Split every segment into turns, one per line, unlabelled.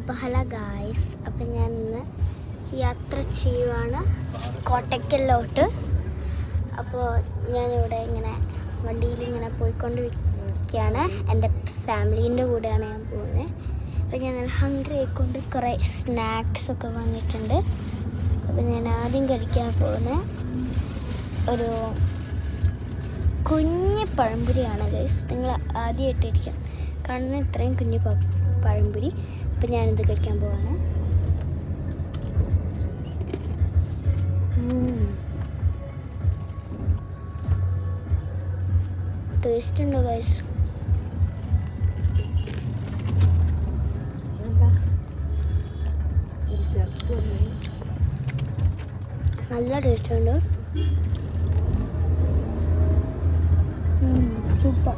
അപ്പോൾ hello guys, അപ്പം ഞാൻ ഇന്ന് യാത്ര ചെയ്യുവാണ് കോട്ടയ്ക്കലിലോട്ട്. അപ്പോൾ ഞാനിവിടെ ഇങ്ങനെ വണ്ടിയിൽ ഇങ്ങനെ പോയിക്കൊണ്ടിരിക്കുകയാണ്. എൻ്റെ ഫാമിലീൻ്റെ കൂടെയാണ് ഞാൻ പോകുന്നത്. അപ്പോൾ ഞാൻ നല്ല ഹംഗ്രി ആയിക്കൊണ്ട് കുറേ സ്നാക്സൊക്കെ വാങ്ങിയിട്ടുണ്ട്. അപ്പോൾ ഞാൻ ആദ്യം കഴിക്കാൻ പോകുന്നത് ഒരു കുഞ്ഞ് പഴംപൊരിയാണ് ഗൈസ്. നിങ്ങൾ ആദ്യമായിട്ടിരിക്കാം കാണുന്ന ഇത്രയും കുഞ്ഞ് പഴംപൊരി. അപ്പം ഞാനിത് കഴിക്കാൻ പോവാണ്. ടേസ്റ്റ് ഉണ്ടോ ഗൈസ്? നല്ല ടേസ്റ്റ് ഉണ്ട്. സൂപ്പർ.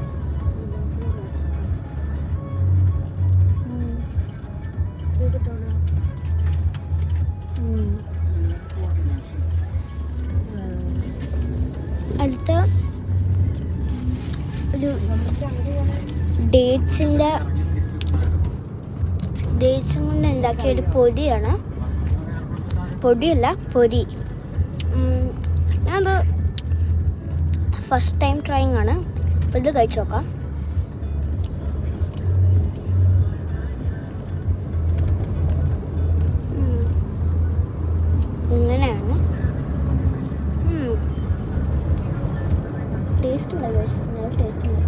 അടുത്ത ഒരു ഡേറ്റ്സും കൊണ്ട് ഉണ്ടാക്കിയ ഒരു പൊടിയാണ്. പൊടിയല്ല, പൊരി. ഞാനത് ഫസ്റ്റ് ടൈം ട്രൈയിങ് ആണ്. അപ്പോൾ ഇത് കഴിച്ചു നോക്കാം. ഇങ്ങനെയാണ്. ടേസ്റ്റ് ഉണ്ട് ഗൈസ്, നല്ല ടേസ്റ്റ് ഉണ്ട്.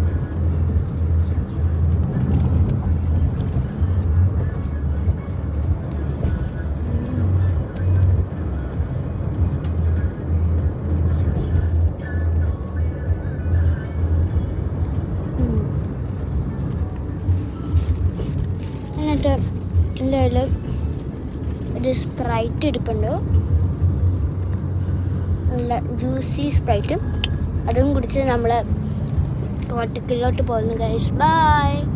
എന്നിട്ട് എൻ്റെ കയ്യിൽ ഒരു സ്പ്രൈറ്റ് ഇരിപ്പുണ്ട്, നല്ല ജ്യൂസി സ്പ്രൈറ്റ്. അതും കുടിച്ച് നമ്മൾ കോട്ടയ്ക്കലിലോട്ട് പോകുന്നു ഗൈസ്. ബൈ.